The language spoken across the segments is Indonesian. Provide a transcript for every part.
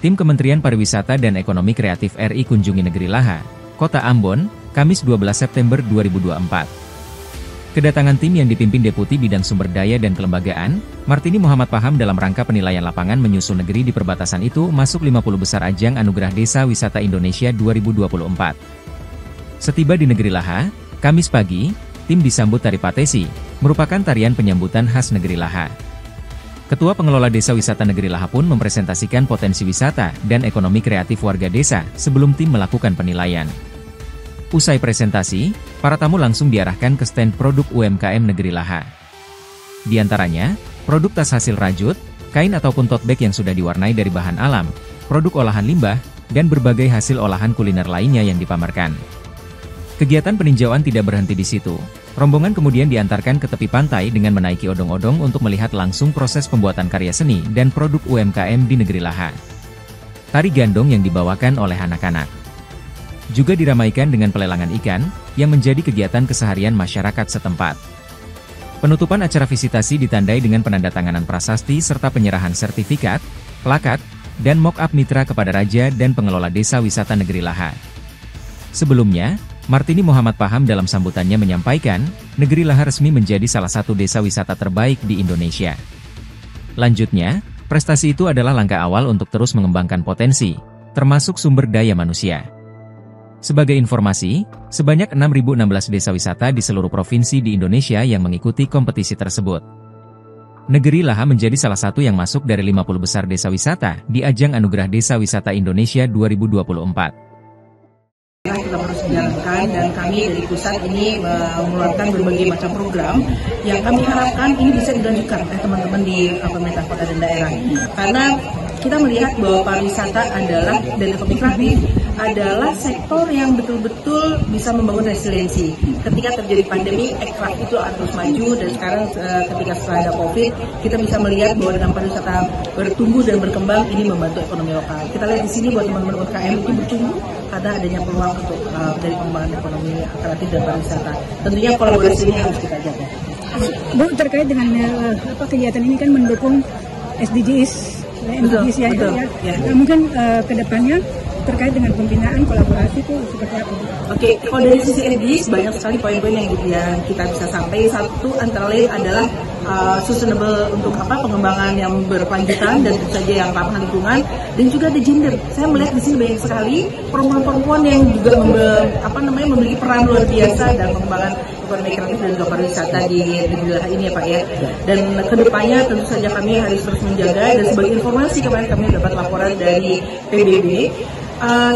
Tim Kementerian Pariwisata dan Ekonomi Kreatif RI kunjungi negeri Laha, Kota Ambon, Kamis 12 September 2024. Kedatangan tim yang dipimpin Deputi Bidang Sumber Daya dan Kelembagaan, Martini Muhammad Paham dalam rangka penilaian lapangan menyusun negeri di perbatasan itu masuk 50 besar ajang Anugerah Desa Wisata Indonesia 2024. Setiba di negeri Laha, Kamis pagi, tim disambut tari patesi, merupakan tarian penyambutan khas negeri Laha. Ketua Pengelola Desa Wisata Negeri Laha pun mempresentasikan potensi wisata dan ekonomi kreatif warga desa sebelum tim melakukan penilaian. Usai presentasi, para tamu langsung diarahkan ke stand produk UMKM Negeri Laha. Di antaranya, produk tas hasil rajut, kain ataupun tote bag yang sudah diwarnai dari bahan alam, produk olahan limbah, dan berbagai hasil olahan kuliner lainnya yang dipamerkan. Kegiatan peninjauan tidak berhenti di situ. Rombongan kemudian diantarkan ke tepi pantai dengan menaiki odong-odong untuk melihat langsung proses pembuatan karya seni dan produk UMKM di negeri Laha. Tari gandong yang dibawakan oleh anak-anak juga diramaikan dengan pelelangan ikan, yang menjadi kegiatan keseharian masyarakat setempat. Penutupan acara visitasi ditandai dengan penandatanganan prasasti serta penyerahan sertifikat, plakat, dan mock-up mitra kepada Raja dan pengelola Desa Wisata Negeri Laha. Sebelumnya, Martini Muhammad Paham dalam sambutannya menyampaikan, Negeri Laha resmi menjadi salah satu desa wisata terbaik di Indonesia. Lanjutnya, prestasi itu adalah langkah awal untuk terus mengembangkan potensi, termasuk sumber daya manusia. Sebagai informasi, sebanyak 6.016 desa wisata di seluruh provinsi di Indonesia yang mengikuti kompetisi tersebut. Negeri Laha menjadi salah satu yang masuk dari 50 besar desa wisata di ajang Anugerah Desa Wisata Indonesia 2024. Kita harus menjalankan dan kami dari pusat ini mengeluarkan berbagai macam program yang kami harapkan ini bisa dilanjutkan oleh teman-teman di pemerintah kota dan daerah. Karena kita melihat bahwa pariwisata adalah dan ekonomi kreatif adalah sektor yang betul-betul bisa membangun resiliensi. Ketika terjadi pandemi, ekraf itu terus maju dan sekarang ketika setelah ada COVID, kita bisa melihat bahwa dengan pariwisata bertumbuh dan berkembang ini membantu ekonomi lokal. Kita lihat di sini bahwa teman-teman UMKM itu bertumbuh karena adanya peluang untuk dari pengembangan ekonomi kreatif dan pariwisata. Tentunya kolaborasi ini harus kita jaga. Bu, terkait dengan kegiatan ini kan mendukung SDGs. Betul. Nah, mungkin ke depannya terkait dengan pembinaan kolaborasi itu seperti apa? Oke, kalau dari sisi SDGs banyak sekali poin-poin yang kita bisa sampai. Satu antara lain adalah sustainable untuk pengembangan yang berkelanjutan dan tentu saja yang ramah lingkungan dan juga ada gender. Saya melihat di sini banyak sekali perempuan-perempuan yang juga memiliki peran luar biasa dalam pengembangan ekonomi kreatif dan juga pariwisata di negeri Laha ini ya Pak ya. Dan kedepannya tentu saja kami harus terus menjaga dan sebagai informasi kemarin kami dapat laporan dari PBB.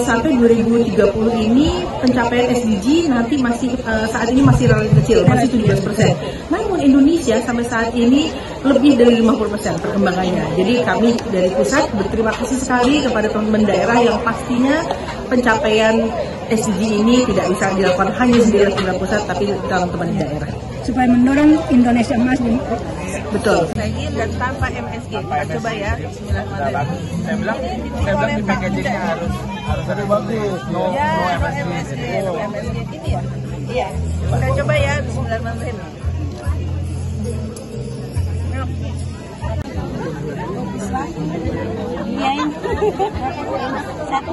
Sampai 2030 ini pencapaian SDG nanti saat ini masih relatif kecil, masih 17%. Namun Indonesia sampai saat ini lebih dari 50% perkembangannya. Jadi kami dari pusat berterima kasih sekali kepada teman-teman daerah yang pastinya pencapaian SDG ini tidak bisa dilakukan hanya sendiri oleh pusat, tapi teman-teman di daerah. Supaya mendorong Indonesia emas. Betul. Lagi dan tanpa MSG. Kita coba ya. Saya bilang di packagingnya harus ada bagus. No MSG. Ini ya. Iya. Kita coba ya. Bismillahirrahmanirrahim. Iya.